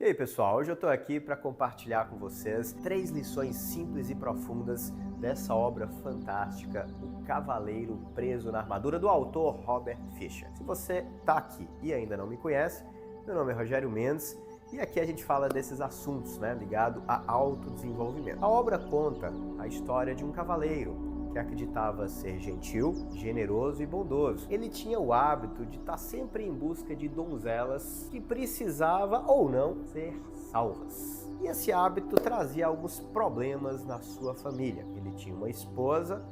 E aí pessoal, hoje eu estou aqui para compartilhar com vocês 3 lições simples e profundas dessa obra fantástica, O Cavaleiro Preso na Armadura, do autor Robert Fisher. Se você está aqui e ainda não me conhece, meu nome é Rogério Mendes e aqui a gente fala desses assuntos ligados a autodesenvolvimento. A obra conta a história de um cavaleiro que acreditava ser gentil, generoso e bondoso. Ele tinha o hábito de estar sempre em busca de donzelas que precisava ou não ser salvas. E esse hábito trazia alguns problemas na sua família. Ele tinha uma esposa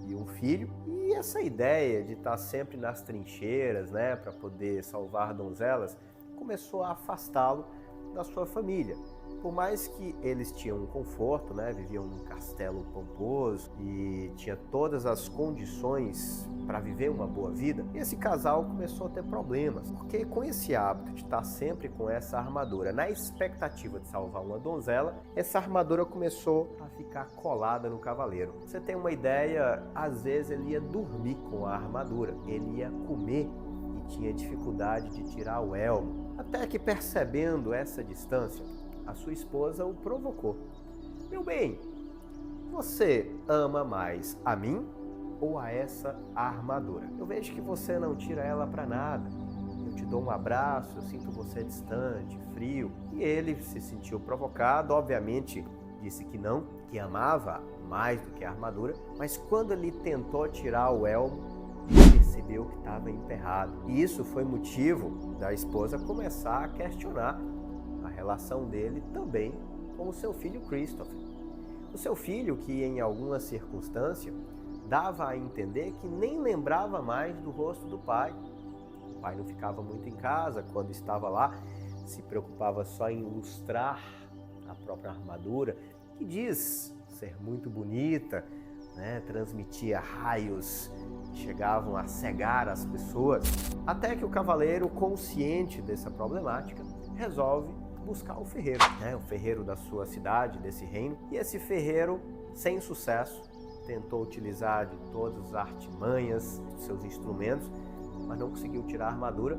e um filho, e essa ideia de estar sempre nas trincheiras, para poder salvar donzelas, começou a afastá-lo da sua família. Por mais que eles tinham um conforto, viviam num castelo pomposo e tinha todas as condições para viver uma boa vida, esse casal começou a ter problemas, porque com esse hábito de estar sempre com essa armadura, na expectativa de salvar uma donzela, essa armadura começou a ficar colada no cavaleiro. Você tem uma ideia, às vezes ele ia dormir com a armadura, ele ia comer e tinha dificuldade de tirar o elmo, até que, percebendo essa distância, a sua esposa o provocou. Meu bem, você ama mais a mim ou a essa armadura? Eu vejo que você não tira ela para nada. Eu te dou um abraço, eu sinto você distante, frio. E ele se sentiu provocado, obviamente disse que não, que amava mais do que a armadura, mas quando ele tentou tirar o elmo, percebeu que estava emperrado. E isso foi motivo da esposa começar a questionar a relação dele também com o seu filho Christopher. O seu filho que em alguma circunstância dava a entender que nem lembrava mais do rosto do pai. O pai não ficava muito em casa quando estava lá, se preocupava só em ilustrar a própria armadura, que diz ser muito bonita, transmitia raios que chegavam a cegar as pessoas, até que o cavaleiro, consciente dessa problemática, resolve buscar o ferreiro da sua cidade, desse reino. E esse ferreiro, sem sucesso, tentou utilizar de todas as artimanhas dos seus instrumentos, mas não conseguiu tirar a armadura.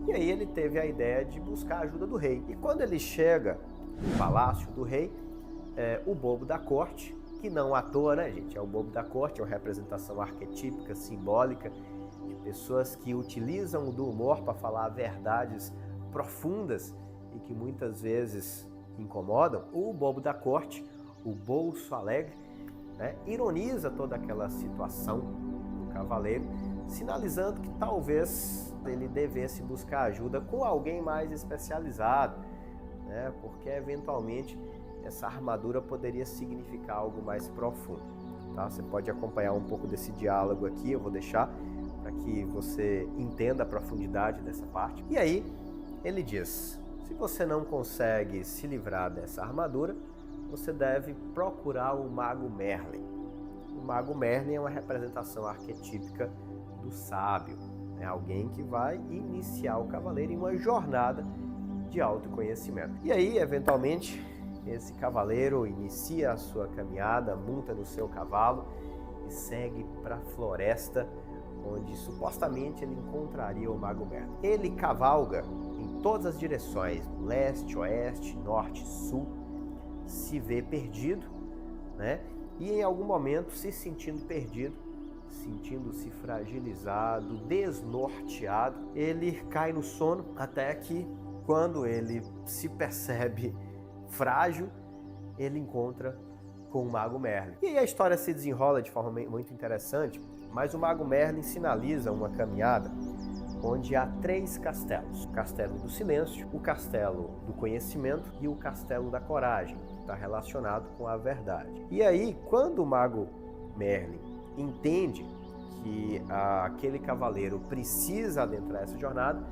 E aí ele teve a ideia de buscar a ajuda do rei. E quando ele chega no palácio do rei, o bobo da corte, que não à toa, gente, é o bobo da corte, é uma representação arquetípica, simbólica, de pessoas que utilizam do humor para falar verdades profundas e que muitas vezes incomodam. O bobo da corte, o bolso alegre, ironiza toda aquela situação do cavaleiro, sinalizando que talvez ele devesse buscar ajuda com alguém mais especializado, porque eventualmente essa armadura poderia significar algo mais profundo. Tá? Você pode acompanhar um pouco desse diálogo aqui, eu vou deixar para que você entenda a profundidade dessa parte. E aí ele diz: se você não consegue se livrar dessa armadura, você deve procurar o Mago Merlin. O Mago Merlin é uma representação arquetípica do sábio, alguém que vai iniciar o cavaleiro em uma jornada de autoconhecimento. E aí, eventualmente, esse cavaleiro inicia a sua caminhada, monta no seu cavalo e segue para a floresta, onde supostamente ele encontraria o Mago Merlin. Ele cavalga em todas as direções, leste, oeste, norte, sul, se vê perdido, e em algum momento, se sentindo perdido, sentindo-se fragilizado, desnorteado, ele cai no sono, até que, quando ele se percebe frágil, ele encontra com o Mago Merlin. E aí a história se desenrola de forma muito interessante, mas o Mago Merlin sinaliza uma caminhada onde há 3 castelos: o Castelo do Silêncio, o Castelo do Conhecimento e o Castelo da Coragem, que está relacionado com a verdade. E aí, quando o Mago Merlin entende que aquele cavaleiro precisa adentrar essa jornada,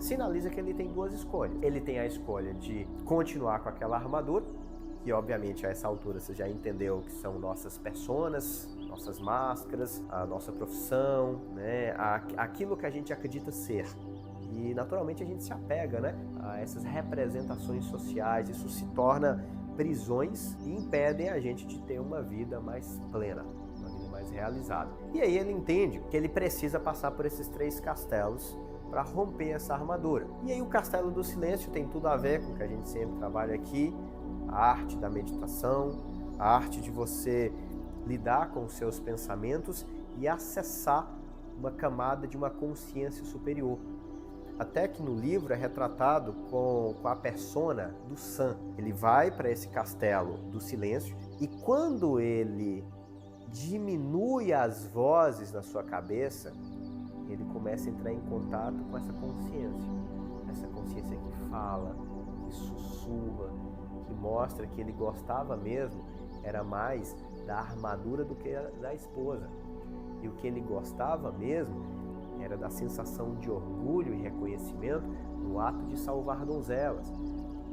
sinaliza que ele tem 2 escolhas. Ele tem a escolha de continuar com aquela armadura, que obviamente a essa altura você já entendeu que são nossas personas, nossas máscaras, a nossa profissão, aquilo que a gente acredita ser. E naturalmente a gente se apega a essas representações sociais, isso se torna prisões e impedem a gente de ter uma vida mais plena, uma vida mais realizada. E aí ele entende que ele precisa passar por esses 3 castelos para romper essa armadura. E aí o Castelo do Silêncio tem tudo a ver com o que a gente sempre trabalha aqui, a arte da meditação, a arte de você lidar com os seus pensamentos e acessar uma camada de uma consciência superior. Até que no livro é retratado com a persona do Sam. Ele vai para esse castelo do silêncio e quando ele diminui as vozes na sua cabeça, ele começa a entrar em contato com essa consciência que fala, que sussurra, que mostra que ele gostava mesmo, era mais da armadura do que da esposa. E o que ele gostava mesmo era da sensação de orgulho e reconhecimento no ato de salvar donzelas.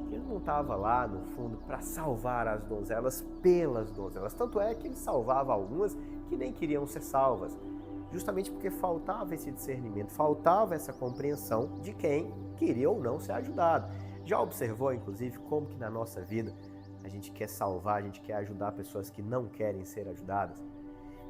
Ele não estava lá, no fundo, para salvar as donzelas pelas donzelas. Tanto é que ele salvava algumas que nem queriam ser salvas, justamente porque faltava esse discernimento, faltava essa compreensão de quem queria ou não ser ajudado. Já observou, inclusive, como que na nossa vida a gente quer salvar, a gente quer ajudar pessoas que não querem ser ajudadas?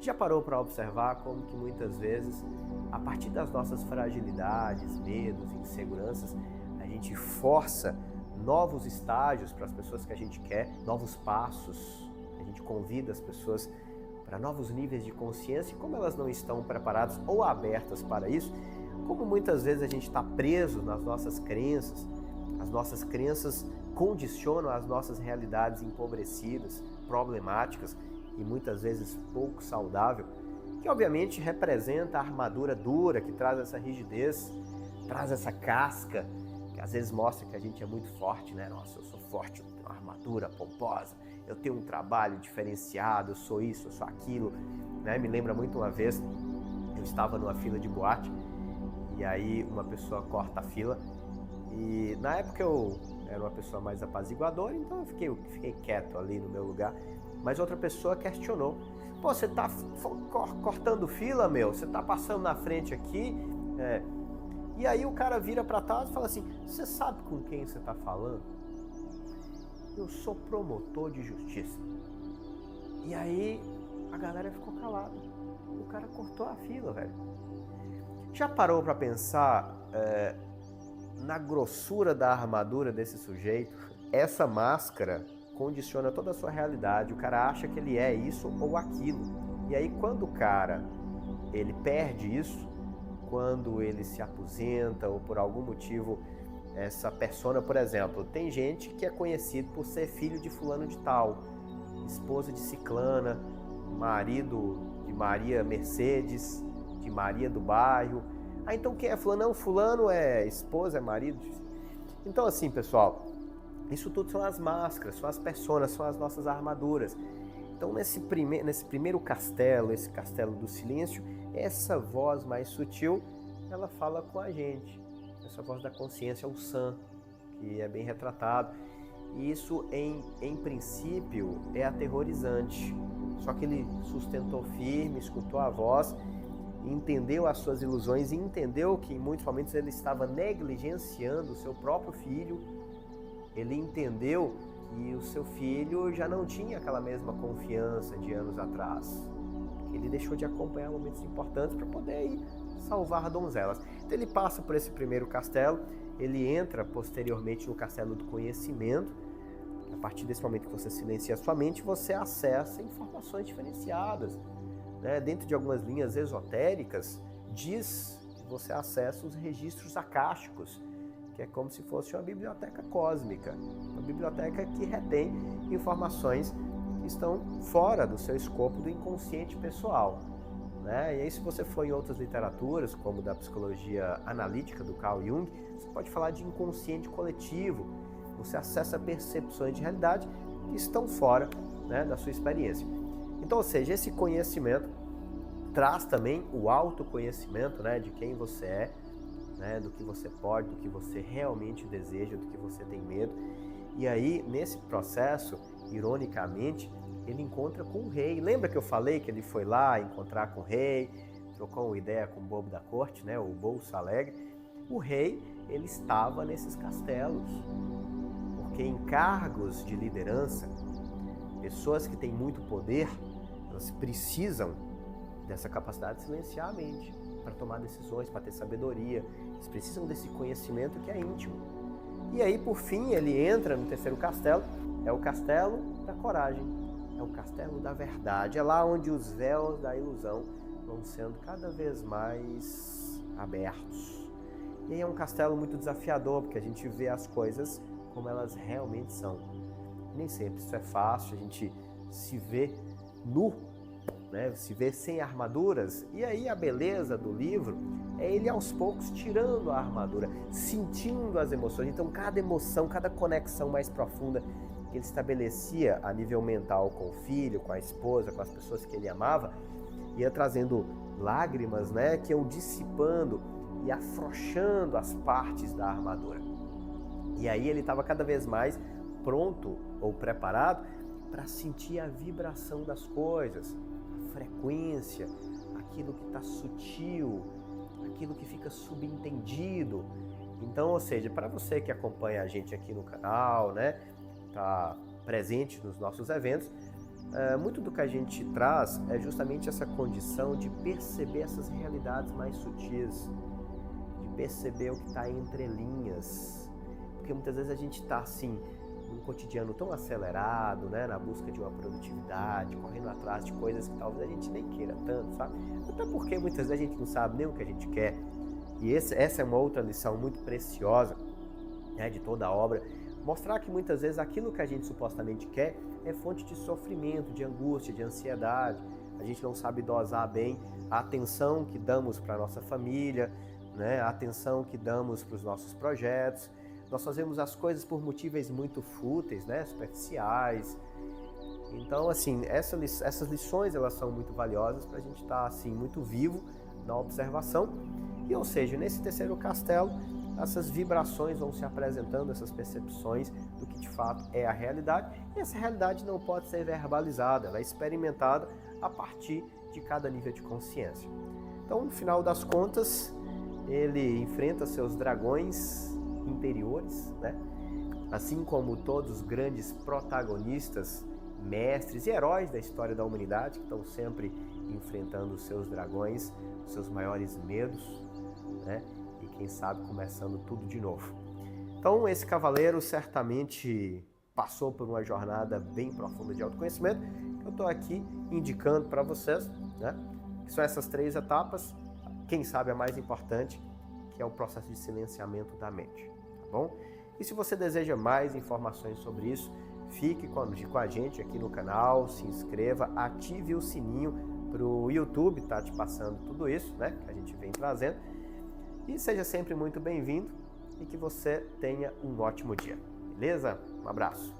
Já parou para observar como que muitas vezes, a partir das nossas fragilidades, medos, inseguranças, a gente força novos estágios para as pessoas que a gente quer, novos passos, a gente convida as pessoas para novos níveis de consciência e como elas não estão preparadas ou abertas para isso, como muitas vezes a gente está preso nas nossas crenças, as nossas crenças condicionam as nossas realidades empobrecidas, problemáticas e muitas vezes pouco saudável, que obviamente representa a armadura dura, que traz essa rigidez, traz essa casca, que às vezes mostra que a gente é muito forte, né? Nossa, eu sou forte, eu tenho uma armadura pomposa, eu tenho um trabalho diferenciado, eu sou isso, eu sou aquilo, né? Me lembra muito uma vez, eu estava numa fila de boate e aí uma pessoa corta a fila e na época eu era uma pessoa mais apaziguadora, então eu fiquei quieto ali no meu lugar, mas outra pessoa questionou: pô, você tá cortando fila, meu? Você tá passando na frente aqui? E aí o cara vira para trás e fala assim: você sabe com quem você tá falando? Eu sou promotor de justiça. E aí a galera ficou calada. O cara cortou a fila, velho. Já parou para pensar na grossura da armadura desse sujeito? Essa máscara condiciona toda a sua realidade. O cara acha que ele é isso ou aquilo. E aí quando o cara ele perde isso, quando ele se aposenta ou por algum motivo essa persona, por exemplo, tem gente que é conhecido por ser filho de fulano de tal, esposa de ciclana, marido de Maria Mercedes, de Maria do bairro. Ah, então quem é fulano? Não, fulano é esposa, é marido. Então assim, pessoal, isso tudo são as máscaras, são as personas, são as nossas armaduras. Então nesse primeiro castelo, esse castelo do silêncio, essa voz mais sutil, ela fala com a gente. Essa voz da consciência é o Sam, que é bem retratado. E isso, em princípio, é aterrorizante. Só que ele sustentou firme, escutou a voz, entendeu as suas ilusões e entendeu que, em muitos momentos, ele estava negligenciando o seu próprio filho. Ele entendeu que o seu filho já não tinha aquela mesma confiança de anos atrás. Ele deixou de acompanhar momentos importantes para poder ir salvar donzelas. Então ele passa por esse primeiro castelo, ele entra posteriormente no castelo do conhecimento. A partir desse momento que você silencia a sua mente, você acessa informações diferenciadas, né? Dentro de algumas linhas esotéricas, diz que você acessa os registros acásticos, que é como se fosse uma biblioteca cósmica, uma biblioteca que retém informações que estão fora do seu escopo do inconsciente pessoal, né? E aí, se você for em outras literaturas, como da psicologia analítica do Carl Jung, você pode falar de inconsciente coletivo. Você acessa percepções de realidade que estão fora, né, da sua experiência. Então, ou seja, esse conhecimento traz também o autoconhecimento, né, de quem você é, né, do que você pode, do que você realmente deseja, do que você tem medo. E aí, nesse processo, ironicamente, ele encontra com o rei. Lembra que eu falei que ele foi lá encontrar com o rei, trocou uma ideia com o bobo da corte, né, o Bolso Alegre? O rei, ele estava nesses castelos, porque em cargos de liderança, pessoas que têm muito poder, elas precisam dessa capacidade de silenciar a mente. para tomar decisões, para ter sabedoria. Eles precisam desse conhecimento que é íntimo. E aí, por fim, ele entra no terceiro castelo, é o castelo da coragem, é o castelo da verdade. É lá onde os véus da ilusão vão sendo cada vez mais abertos. E aí é um castelo muito desafiador, porque a gente vê as coisas como elas realmente são. Nem sempre isso é fácil, a gente se vê nu, né? Se vê sem armaduras. E aí a beleza do livro é ele aos poucos tirando a armadura, sentindo as emoções. Então cada emoção, cada conexão mais profunda que ele estabelecia a nível mental com o filho, com a esposa, com as pessoas que ele amava, ia trazendo lágrimas, né, que iam dissipando e afrouxando as partes da armadura. E aí ele estava cada vez mais pronto ou preparado para sentir a vibração das coisas, a frequência, aquilo que está sutil, aquilo que fica subentendido. Então, ou seja, para você que acompanha a gente aqui no canal, né, está presente nos nossos eventos, muito do que a gente traz é justamente essa condição de perceber essas realidades mais sutis, de perceber o que está entre linhas, porque muitas vezes a gente está assim, num cotidiano tão acelerado, né, na busca de uma produtividade, correndo atrás de coisas que talvez a gente nem queira tanto, sabe? Até porque muitas vezes a gente não sabe nem o que a gente quer. E essa é uma outra lição muito preciosa, né, de toda a obra, mostrar que muitas vezes aquilo que a gente supostamente quer é fonte de sofrimento, de angústia, de ansiedade. A gente não sabe dosar bem a atenção que damos para a nossa família, né, a atenção que damos para os nossos projetos. Nós fazemos as coisas por motivos muito fúteis, né, superficiais. Então, assim, essas lições elas são muito valiosas para a gente estar assim, muito vivo na observação. E, ou seja, nesse terceiro castelo, essas vibrações vão se apresentando, essas percepções do que de fato é a realidade. E essa realidade não pode ser verbalizada, ela é experimentada a partir de cada nível de consciência. Então, no final das contas, ele enfrenta seus dragões interiores, né? Assim como todos os grandes protagonistas, mestres e heróis da história da humanidade, que estão sempre enfrentando os seus dragões, os seus maiores medos, né? E quem sabe começando tudo de novo. Então esse cavaleiro certamente passou por uma jornada bem profunda de autoconhecimento, que eu estou aqui indicando para vocês, né? Que são essas 3 etapas, quem sabe a mais importante, que é o processo de silenciamento da mente, tá bom? E se você deseja mais informações sobre isso, fique com a gente aqui no canal, se inscreva, ative o sininho para o YouTube tá te passando tudo isso, né, que a gente vem trazendo. E seja sempre muito bem-vindo e que você tenha um ótimo dia, beleza? Um abraço!